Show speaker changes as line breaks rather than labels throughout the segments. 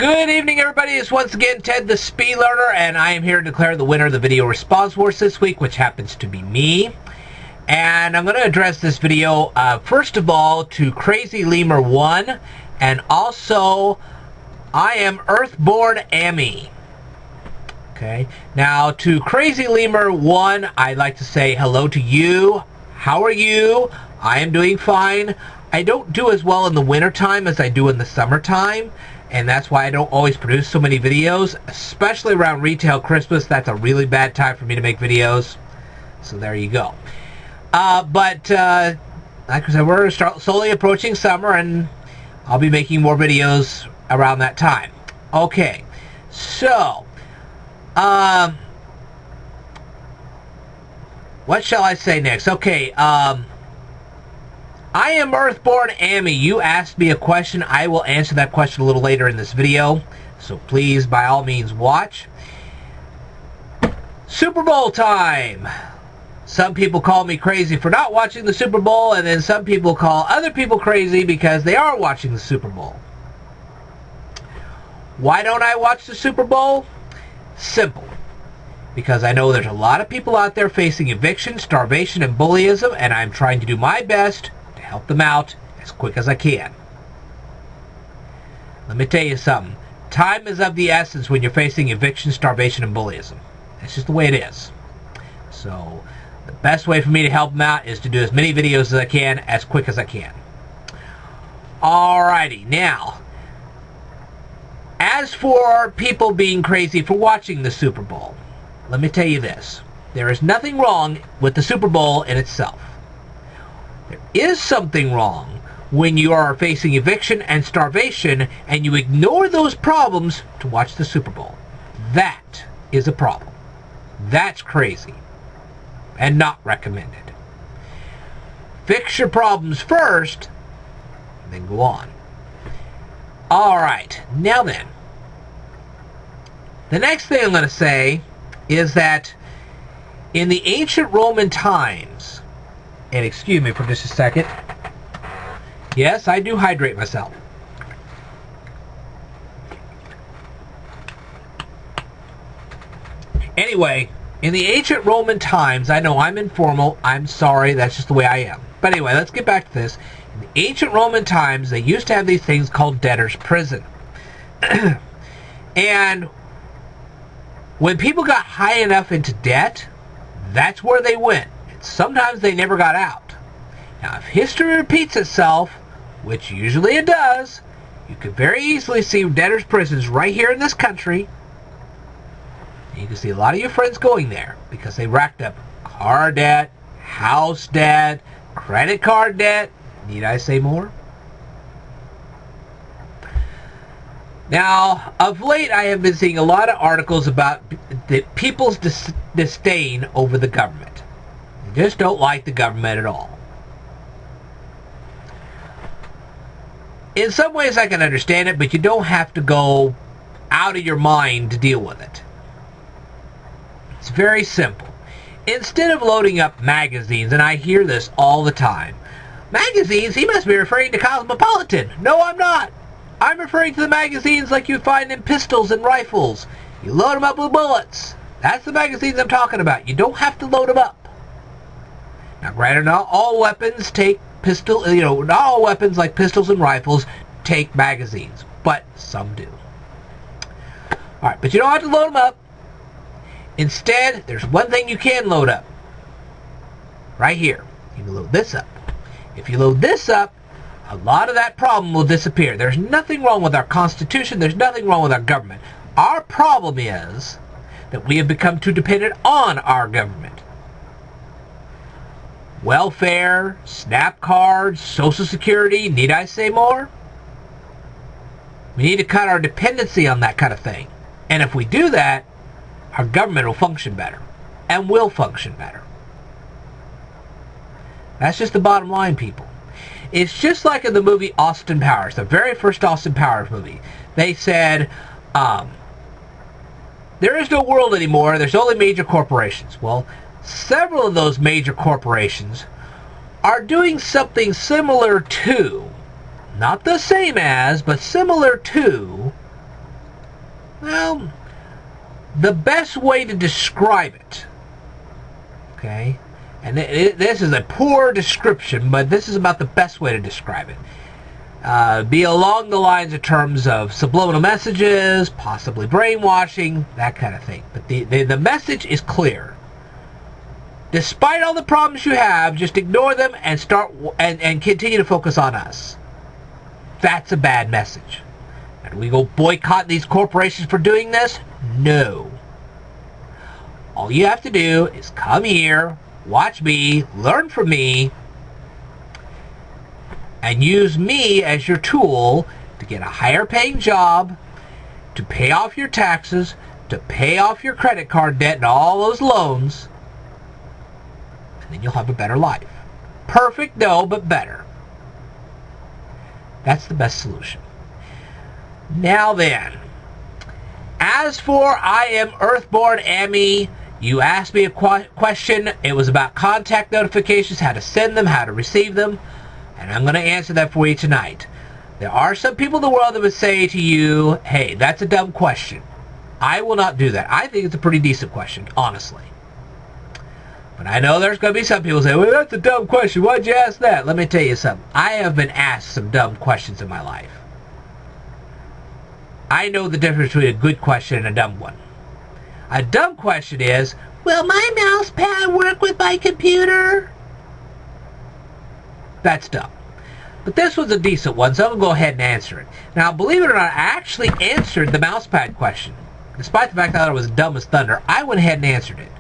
Good evening, everybody. It's once again Ted the Speed Learner, and I am here to declare the winner of the video response wars this week, which happens to be me. And I'm going to address this video, first of all, to Crazy Lemur 1, and also, I am Earthborn Amy. Okay, now to Crazy Lemur 1, I'd like to say hello to you. How are you? I am doing fine. I don't do as well in the wintertime as I do in the summertime, and that's why I don't always produce so many videos, especially around retail Christmas. That's a really bad time for me to make videos. So there you go. Like I said, we're slowly approaching summer, and I'll be making more videos around that time. Okay, so, what shall I say next? Okay, I am Earthborn Amy. You asked me a question. I will answer that question a little later in this video. So please, by all means, watch. Super Bowl time. Some people call me crazy for not watching the Super Bowl, and then some people call other people crazy because they are watching the Super Bowl. Why don't I watch the Super Bowl? Simple. Because I know there's a lot of people out there facing eviction, starvation, and bullyism, and I'm trying to do my best to help them out as quick as I can. Let me tell you something. Time is of the essence when you're facing eviction, starvation, and bullyism. That's just the way it is. So, the best way for me to help them out is to do as many videos as I can, as quick as I can. Alrighty, now, as for people being crazy for watching the Super Bowl, let me tell you this. There is nothing wrong with the Super Bowl in itself. There is something wrong when you are facing eviction and starvation and you ignore those problems to watch the Super Bowl. That is a problem. That's crazy and not recommended. Fix your problems first, and then go on. Alright, now then. The next thing I'm going to say is that in the ancient Roman times, and excuse me for just a second, yes, I do hydrate myself. Anyway, in the ancient Roman times, I know I'm informal, I'm sorry, that's just the way I am. But anyway, let's get back to this. In the ancient Roman times, they used to have these things called debtor's prison. And when people got high enough into debt, that's where they went. And sometimes they never got out. Now, if history repeats itself, which usually it does, you could very easily see debtor's prisons right here in this country. You can see a lot of your friends going there because they racked up car debt, house debt, credit card debt. Need I say more? Now, of late, I have been seeing a lot of articles about the people's disdain over the government. They just don't like the government at all. In some ways, I can understand it, but you don't have to go out of your mind to deal with it. It's very simple. Instead of loading up magazines, and I hear this all the time, magazines, he must be referring to Cosmopolitan. No, I'm not. I'm referring to the magazines like you find in pistols and rifles. You load them up with bullets. That's the magazines I'm talking about. You don't have to load them up. Now, granted, not all weapons take not all weapons like pistols and rifles take magazines, but some do. Alright, but you don't have to load them up. Instead, there's one thing you can load up. Right here. You can load this up. If you load this up, a lot of that problem will disappear. There's nothing wrong with our Constitution. There's nothing wrong with our government. Our problem is that we have become too dependent on our government. Welfare, SNAP cards, Social Security, need I say more? We need to cut our dependency on that kind of thing. And if we do that, our government will function better. And will function better. That's just the bottom line, people. It's just like in the movie Austin Powers, the very first Austin Powers movie. They said, there is no world anymore, there's only major corporations. Well, several of those major corporations are doing something similar to, not the same as, but similar to Well, the best way to describe it, okay, and this is a poor description, but this is about the best way to describe it. Be along the lines of terms of subliminal messages, possibly brainwashing, that kind of thing. But the message is clear. Despite all the problems you have, just ignore them and start and continue to focus on us. That's a bad message. And we go boycott these corporations for doing this? No. All you have to do is come here, watch me, learn from me, and use me as your tool to get a higher paying job, to pay off your taxes, to pay off your credit card debt and all those loans, and then you'll have a better life. Perfect, no, but better. That's the best solution. Now then, as for I Am Earthborn Amy, you asked me a question. It was about contact notifications, how to send them, how to receive them, and I'm going to answer that for you tonight. There are some people in the world that would say to you, hey, that's a dumb question. I will not do that. I think it's a pretty decent question, honestly. But I know there's going to be some people who say, well, that's a dumb question. Why'd you ask that? Let me tell you something. I have been asked some dumb questions in my life. I know the difference between a good question and a dumb one. A dumb question is, will my mouse pad work with my computer? That's dumb. But this was a decent one, so I'm going to go ahead and answer it. Now, believe it or not, I actually answered the mouse pad question. Despite the fact that it was dumb as thunder, I went ahead and answered it.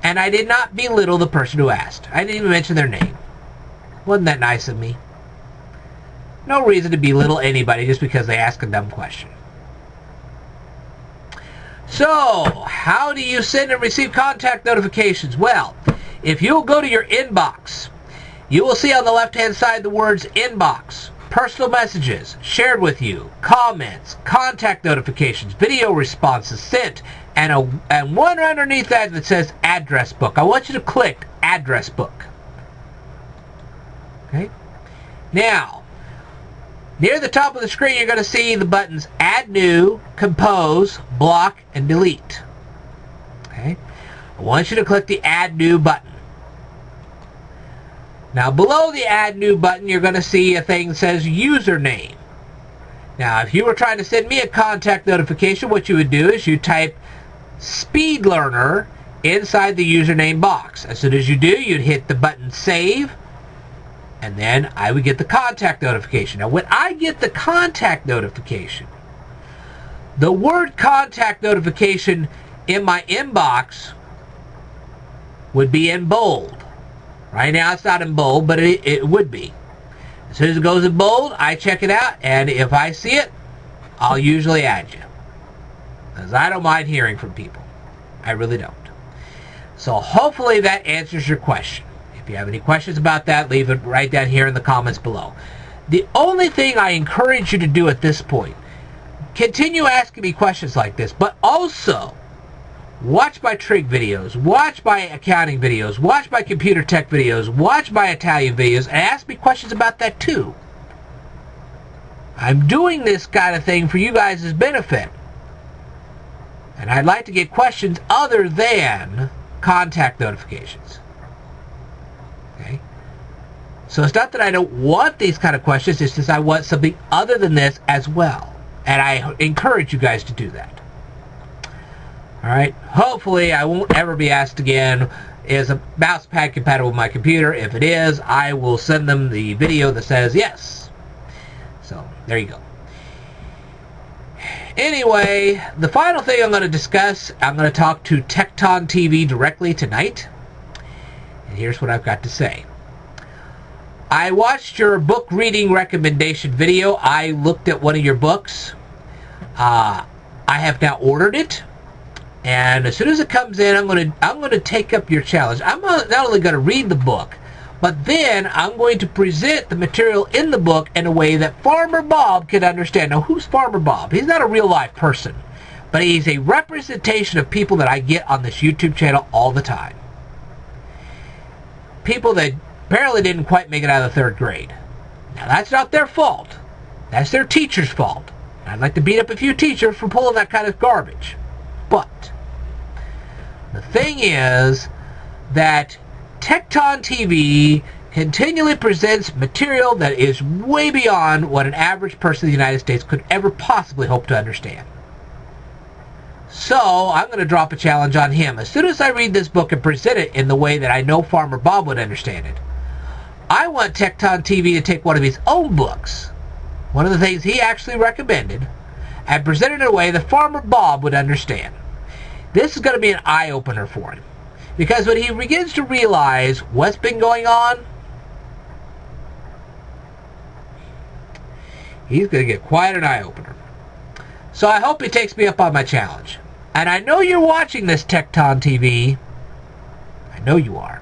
And I did not belittle the person who asked. I didn't even mention their name. Wasn't that nice of me? No reason to belittle anybody just because they ask a dumb question. So, how do you send and receive contact notifications? Well, if you'll go to your inbox, you will see on the left-hand side the words inbox, personal messages, shared with you, comments, contact notifications, video responses sent, and one underneath that says address book. I want you to click address book. Okay? Now, near the top of the screen, you're going to see the buttons Add New, Compose, Block, and Delete. Okay? I want you to click the Add New button. Now, below the Add New button, you're going to see a thing that says Username. Now, if you were trying to send me a contact notification, what you would do is you type Speed Learner inside the username box. As soon as you do, you'd hit the button Save, and then I would get the contact notification. Now, when I get the contact notification, the word contact notification in my inbox would be in bold. Right now, it's not in bold, but it would be. As soon as it goes in bold, I check it out, and if I see it, I'll usually add you. Because I don't mind hearing from people. I really don't. So hopefully that answers your question. If you have any questions about that, leave it right down here in the comments below. The only thing I encourage you to do at this point, continue asking me questions like this, but also watch my trig videos, watch my accounting videos, watch my computer tech videos, watch my Italian videos, and ask me questions about that too. I'm doing this kind of thing for you guys' benefit. And I'd like to get questions other than contact notifications. Okay? So it's not that I don't want these kind of questions, it's just I want something other than this as well. And I encourage you guys to do that. Alright? Hopefully I won't ever be asked again, is a mouse pad compatible with my computer? If it is, I will send them the video that says yes. So, there you go. Anyway, the final thing I'm going to discuss, I'm going to talk to Tecton TV directly tonight. And here's what I've got to say. I watched your book reading recommendation video. I looked at one of your books. I have now ordered it. And as soon as it comes in, I'm going to take up your challenge. I'm not only going to read the book, but then I'm going to present the material in the book in a way that Farmer Bob can understand. Now, who's Farmer Bob? He's not a real-life person, but he's a representation of people that I get on this YouTube channel all the time. People that apparently didn't quite make it out of the 3rd grade. Now, that's not their fault. That's their teacher's fault. I'd like to beat up a few teachers for pulling that kind of garbage. But the thing is that Tecton TV continually presents material that is way beyond what an average person in the United States could ever possibly hope to understand. So I'm going to drop a challenge on him. As soon as I read this book and present it in the way that I know Farmer Bob would understand it, I want Tecton TV to take one of his own books, one of the things he actually recommended, and present it in a way that Farmer Bob would understand. This is going to be an eye-opener for him. Because when he begins to realize what's been going on, he's going to get quite an eye-opener. So I hope he takes me up on my challenge. And I know you're watching this Tecton TV. I know you are.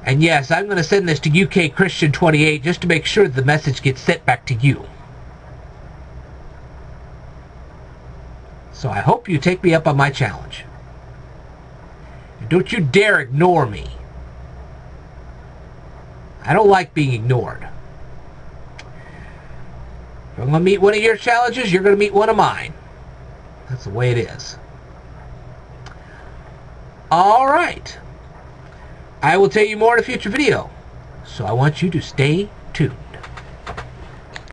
And yes, I'm going to send this to UK Christian 28 just to make sure that the message gets sent back to you. So I hope you take me up on my challenge. And don't you dare ignore me. I don't like being ignored. If I'm going to meet one of your challenges, you're going to meet one of mine. That's the way it is. All right. I will tell you more in a future video. So I want you to stay tuned.